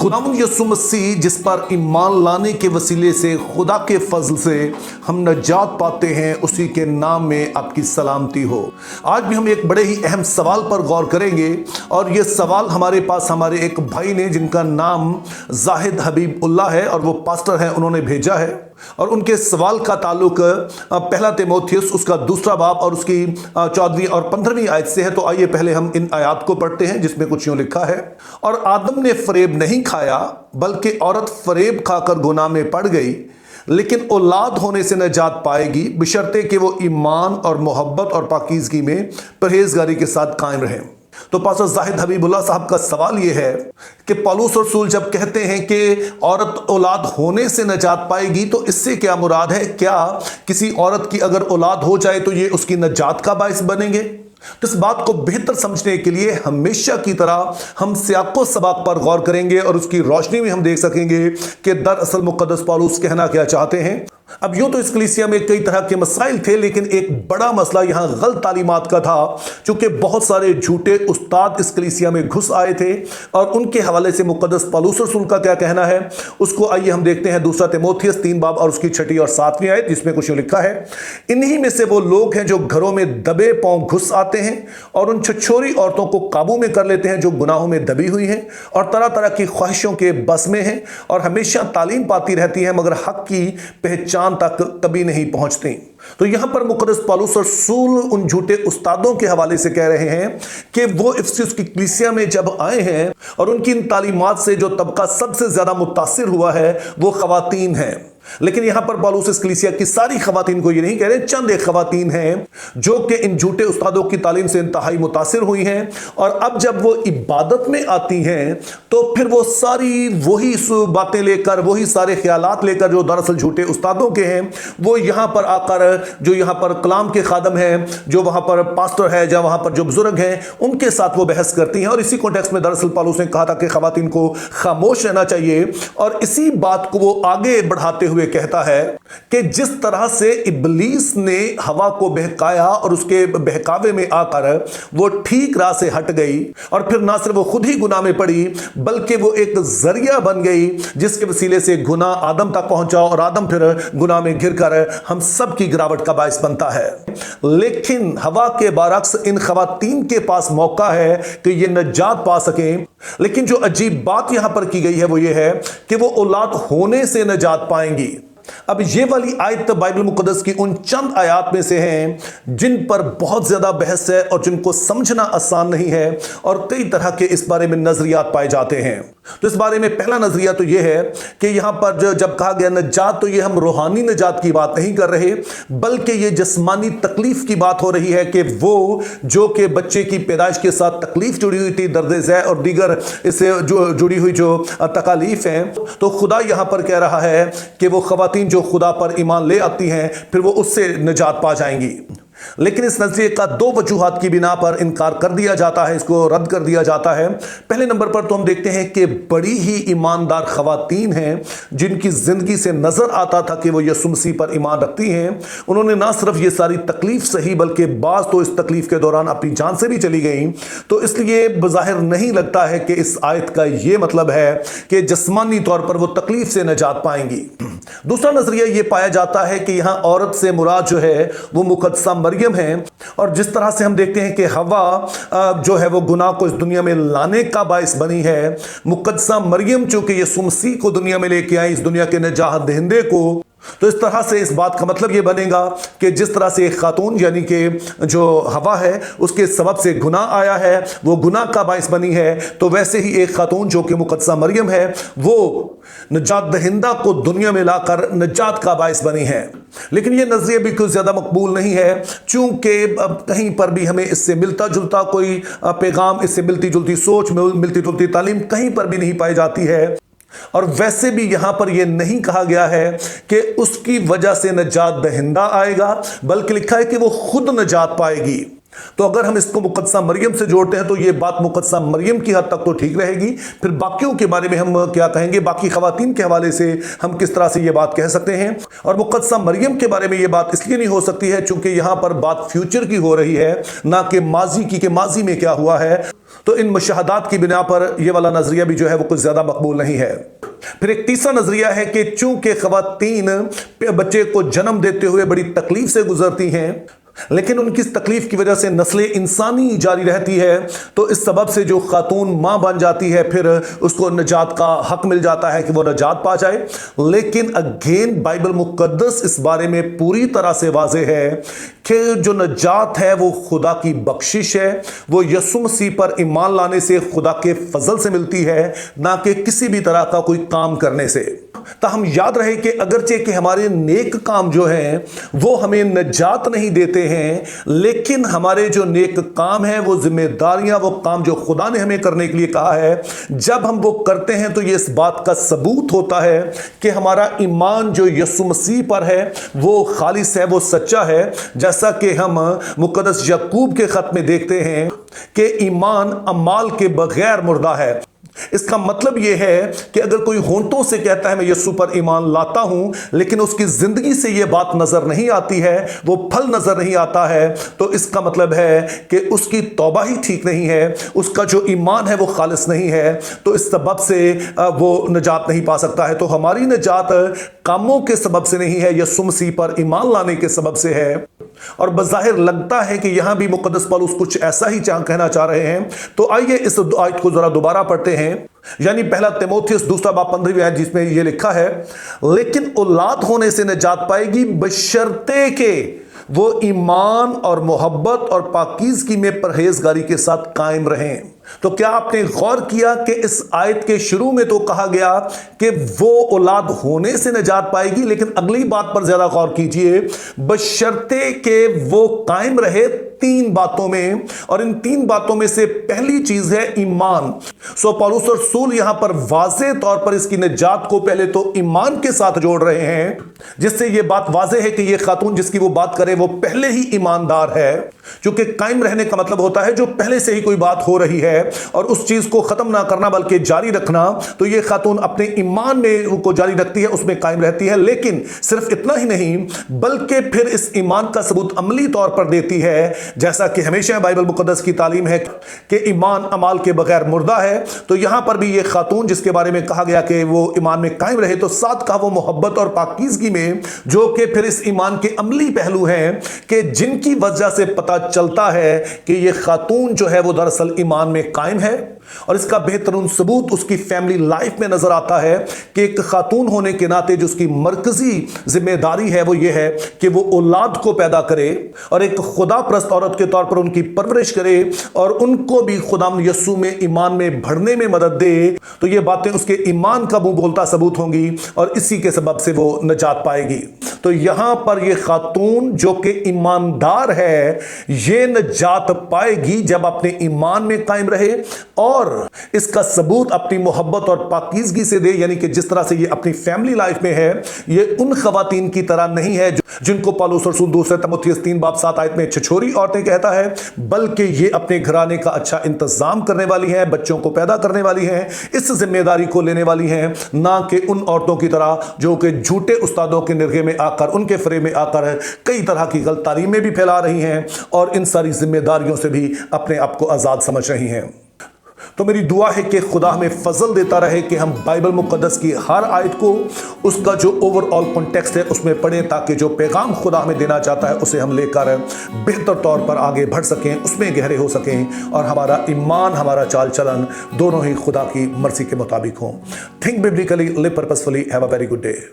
खुदावंद यीशु मसीह जिस पर ईमान लाने के वसीले से खुदा के फजल से हम नजात पाते हैं, उसी के नाम में आपकी सलामती हो। आज भी हम एक बड़े ही अहम सवाल पर गौर करेंगे और ये सवाल हमारे पास हमारे एक भाई ने, जिनका नाम जाहिद हबीबुल्लाह है और वो पास्टर हैं, उन्होंने भेजा है। और उनके सवाल का ताल्लुक पहला तीमुथियुस उसका दूसरा बाब और उसकी 14वीं और 15वीं आयत से है। तो आइए पहले हम इन आयत को पढ़ते हैं, जिसमें कुछ यूं लिखा है, और आदम ने फरेब नहीं खाया बल्कि औरत फरेब खाकर गुनाह में पड़ गई, लेकिन औलाद होने से नजात पाएगी बशर्ते कि वो ईमान और मोहब्बत और पाकीज़गी में परहेजगारी के साथ कायम रहे। तो पास्टर जाहिद हबीबुल्लाह साहब का सवाल यह है कि पौलुस रसूल जब कहते हैं कि औरत औलाद होने से नजात पाएगी, तो इससे क्या मुराद है? क्या किसी औरत की अगर औलाद हो जाए तो ये उसकी नजात का बायस बनेंगे? तो इस बात को बेहतर समझने के लिए हमेशा की तरह हम सियाको सबाक पर गौर करेंगे और उसकी रोशनी में हम देख सकेंगे कि दरअसल मुकद्दस पौलुस कहना क्या चाहते हैं। अब यूं तो इस कलीसिया में कई तरह के मसाइल थे, लेकिन एक बड़ा मसला यहां गलत तालीमात का था, क्योंकि बहुत सारे झूठे उस्ताद इस कलीसिया में घुस आए थे। और उनके हवाले से मुकद्दस पौलुस रसूल का क्या कहना है, उसको आइए हम देखते हैं। दूसरा तीमुथियुस 3 बाब और उसकी 6 और 7वीं आयत, जिसमें कुछ लिखा है, इन्हीं में से वो लोग हैं जो घरों में दबे पांव घुस आते हैं और उन छछोरी औरतों को काबू में कर लेते हैं जो गुनाहों में दबी हुई हैं और तरह तरह की ख्वाहिशों के बस में हैं और हमेशा तालीम पाती रहती हैं, मगर हक की पहचान तक कभी नहीं पहुंचती। तो यहां पर मुकद्दस पौलुस रसूल उन झूठे उस्तादों के हवाले से कह रहे हैं कि वो इफिसुस की कलीसिया में जब आए हैं और उनकी इन तालीमात से जो तबका सबसे ज्यादा मुतासिर हुआ है वो खवातीन हैं। लेकिन यहां पर पौलुस इस कलीसिया की सारी खवातीन को ये नहीं कह रहे, चंद एक खवातीन हैं जो कि इन झूठे उस्तादों की तालीम से इंतहाई मुतासिर हुई हैं। और अब जब वो इबादत में आती हैं तो फिर वो सारी वही बातें लेकर, वही सारे ख्यालात लेकर जो दरअसल झूठे उस्तादों के हैं, वो यहां पर आकर जो यहां पर कलाम के खादम हैं, जो वहां पर पास्टर है, जहां वहां पर जो बुजुर्ग हैं, उनके साथ वो बहस करती हैं। और इसी कॉन्टेक्स्ट में दरअसल पौलुस ने कहा था कि खवातीन को खामोश रहना चाहिए। और इसी बात को वो आगे बढ़ाते हुए कहता है कि जिस तरह से इब्लीस ने हवा को बहकाया और उसके बहकावे में आकर वो ठीक राह से हट गई, और फिर ना सिर्फ वो खुद ही गुनाह में पड़ी बल्कि वो एक जरिया बन गई जिसके वसीले से गुनाह आदम तक पहुंचा और आदम फिर गुनाह में घिरकर हम सब की गिरावट का बायस बनता है। लेकिन हवा के बरअक्स इन खवातीन के पास मौका है कि ये नजात पा सकें। लेकिन जो अजीब बात यहां पर की गई है वो ये है कि वो औलाद होने से नजात पाएंगी। अब ये वाली आयत बाइबल मुकद्दस की उन चंद आयत में से हैं जिन पर बहुत ज्यादा बहस है और जिनको समझना आसान नहीं है, और कई तरह के इस बारे में नजरियात पाए जाते हैं। तो इस बारे में पहला नजरिया तो यह है कि यहां पर जब कहा गया नजात, तो ये हम रूहानी नजात की बात नहीं कर रहे, बल्कि ये जिस्मानी तकलीफ की बात हो रही है कि वो जो कि बच्चे की पैदाइश के साथ तकलीफ जुड़ी हुई थी, दर्द ज़ै और दीगर इससे जो जुड़ी हुई जो तकालीफ हैं, तो खुदा यहां पर कह रहा है कि वो खवातीन जो खुदा पर ईमान ले आती हैं फिर वो उससे निजात पा जाएंगी। लेकिन इस नजरिए का 2 वजूहात की बिना पर इनकार कर दिया जाता है, इसको रद्द कर दिया जाता है। पहले नंबर पर तो हम देखते हैं कि बड़ी ही ईमानदार खवातीन हैं जिनकी जिंदगी से नजर आता था कि वो यीशु मसीह पर ईमान रखती हैं। उन्होंने ना सिर्फ ये सारी तकलीफ सही बल्कि बाज तो इस तकलीफ के दौरान अपनी जान से भी चली गई। तो इसलिए बज़ाहिर नहीं लगता है कि इस आयत का ये मतलब है कि जिस्मानी तौर पर वो तकलीफ से निजात पाएंगी। दूसरा नजरिया ये पाया जाता है कि यहां औरत से मुराद जो है वो मुकद्दसा मरियम है। और जिस तरह से हम देखते हैं कि हवा जो है वो गुनाह को इस दुनिया में लाने का बायस बनी है, मुकद्दसा मरियम चूंकि यीशु मसीह को दुनिया में लेके आई, इस दुनिया के निजात दहिंदे को, तो इस तरह से इस बात का मतलब यह बनेगा कि जिस तरह से एक खातून यानी कि जो हवा है उसके सबब से गुनाह आया है, वो गुनाह का बायस बनी है, तो वैसे ही एक खातून जो कि मुकद्दसा मरियम है वो निजात दहिंदा को दुनिया में लाकर निजात का बायस बनी है। लेकिन ये नजरिया भी कुछ ज्यादा मकबूल नहीं है, चूंकि कहीं पर भी हमें इससे मिलता जुलता कोई पैगाम, इससे मिलती जुलती सोच, मिलती जुलती तालीम कहीं पर भी नहीं पाई जाती है। और वैसे भी यहां पर यह नहीं कहा गया है कि उसकी वजह से नजात दहिंदा आएगा, बल्कि लिखा है कि वो खुद नजात पाएगी। तो अगर हम इसको मुकद्दसा मरियम से जोड़ते हैं तो ये बात मुकद्दसा मरियम की हद तक तो ठीक रहेगी, फिर बाकियों के बारे में हम क्या कहेंगे, बाकी खवातीन के हवाले से हम किस तरह से ये बात कह सकते हैं। और मुकद्दसा मरियम के बारे में ये बात इसलिए नहीं हो सकती है चूंकि यहां पर बात फ्यूचर की हो रही है, ना कि माजी की, कि माजी में क्या हुआ है। तो इन मुशाहदात की बिना पर यह वाला नजरिया भी जो है वो कुछ ज्यादा मकबूल नहीं है। फिर एक तीसरा नजरिया है कि चूंकि खवातीन बच्चे को जन्म देते हुए बड़ी तकलीफ से गुजरती हैं, लेकिन उनकी इस तकलीफ की वजह से नस्ल इंसानी जारी रहती है, तो इस सबब से जो खातून मां बन जाती है फिर उसको निजात का हक मिल जाता है कि वो निजात पा जाए। लेकिन अगेन बाइबल मुकद्दस इस बारे में पूरी तरह से वाज़ेह है कि जो निजात है वो खुदा की बख्शिश है, वो यीशु मसीह पर ईमान लाने से खुदा के फजल से मिलती है, ना कि किसी भी तरह का कोई काम करने से। तो हम याद रहे कि अगरचे कि हमारे नेक काम जो हैं वो हमें निजात नहीं देते हैं, लेकिन हमारे जो नेक काम हैं, वो जिम्मेदारियां, वो काम जो खुदा ने हमें करने के लिए कहा है, जब हम वो करते हैं तो ये इस बात का सबूत होता है कि हमारा ईमान जो यीशु मसीह पर है वो खालिस है, वो सच्चा है। जैसा कि हम मुकद्दस याकूब के खत में देखते हैं कि ईमान अमाल के बगैर मुर्दा है। इसका मतलब यह है कि अगर कोई होंठों से कहता है मैं यीशु पर ईमान लाता हूं, लेकिन उसकी जिंदगी से यह बात नजर नहीं आती है, वो फल नजर नहीं आता है, तो इसका मतलब है कि उसकी तौबा ही ठीक नहीं है, उसका जो ईमान है वो खालिस नहीं है, तो इस सबब से वो निजात नहीं पा सकता है। तो हमारी निजात कामों के सबब से नहीं है, यीशु मसीह पर ईमान लाने के सबब से है। और बज़ाहिर लगता है कि यहां भी मुकद्दस पौलुस कुछ ऐसा ही कहना चाह रहे हैं। तो आइए इस आयत को जरा दोबारा पढ़ते हैं, यानी पहला तीमुथियुस 2 बाब 15 आयत, जिसमें यह लिखा है, लेकिन औलाद होने से निजात पाएगी बशर्ते के वो ईमान और मोहब्बत और पाकीज़गी में परहेजगारी के साथ कायम रहें। तो क्या आपने गौर किया कि इस आयत के शुरू में तो कहा गया कि वो औलाद होने से निजात पाएगी, लेकिन अगली बात पर ज्यादा गौर कीजिए, बशर्ते के वो कायम रहे 3 बातों में, और इन 3 बातों में से पहली चीज है ईमान। सो पौलुस रसूल यहां पर वाज़ेह तौर पर इसकी निजात को पहले तो ईमान के साथ जोड़ रहे हैं, जिससे यह बात वाज़ेह है कि यह खातून जिसकी वो बात करे वो पहले ही ईमानदार है। क्योंकि कायम रहने का मतलब होता है जो पहले से ही कोई बात हो रही है और उस चीज को खत्म ना करना बल्कि जारी रखना, तो ये खातून अपने ईमान में को जारी रखती है, उसमें कायम रहती है। लेकिन सिर्फ इतना ही नहीं, बल्कि फिर इस ईमान का सबूत अमली तौर पर देती है, जैसा कि हमेशा बाइबल मुकद्दस की तालीम है कि ईमान अमाल के बगैर मुर्दा है। तो यहां पर भी ये खातून जिसके बारे में कहा गया कि वो ईमान में कायम रहे, तो साथ कहा वो मोहब्बत और पाकीज़गी में, जो कि फिर इस ईमान के अमली पहलू हैं कि जिनकी वजह से पता चलता है कि ये खातून जो है वो दरअसल ईमान में कायम है। और इसका बेहतरीन सबूत उसकी फैमिली लाइफ में नजर आता है कि एक खातून होने के नाते जो उसकी मरकजी जिम्मेदारी है वो ये है कि वो औलाद को पैदा करे और एक खुदा परस्त औरत के तौर पर उनकी परवरिश करे और उनको भी खुदा यीशु में ईमान में बढ़ने में मदद दे। तो ये बातें उसके ईमान का मुंह बोलता सबूत होंगी और इसी के सबब से वो निजात पाएगी। तो यहां पर यह खातून जो कि ईमानदार है, ये निजात पाएगी जब अपने ईमान में कायम रहे और इसका सबूत अपनी मोहब्बत और पाकीज़गी से दे। यानी कि जिस तरह से ये अपनी फैमिली लाइफ में है, ये उन खवातीन की तरह नहीं है जिनको पौलुस रसूल 2 तीमुथियुस 3 बाब 7 आयत में छछोरी औरतें कहता है, बल्कि ये अपने घराने का अच्छा इंतजाम करने वाली हैं, बच्चों को पैदा करने वाली हैं, इस जिम्मेदारी को लेने वाली हैं, ना कि उन औरतों की तरह जो कि झूठे उस्तादों के निर्गे में आकर, उनके फरे में आकर कई तरह की गलत तालीमें भी फैला रही हैं और इन सारी जिम्मेदारियों से भी अपने आप को आज़ाद समझ रही हैं। तो मेरी दुआ है कि खुदा हमें फजल देता रहे कि हम बाइबल मुकद्दस की हर आयत को उसका जो ओवरऑल कॉन्टेक्स्ट है उसमें पढ़ें, ताकि जो पैगाम खुदा हमें देना चाहता है उसे हम लेकर बेहतर तौर पर आगे बढ़ सकें, उसमें गहरे हो सकें और हमारा ईमान, हमारा चाल चलन दोनों ही खुदा की मर्जी के मुताबिक हों। Think biblically, live purposefully, have a very good day.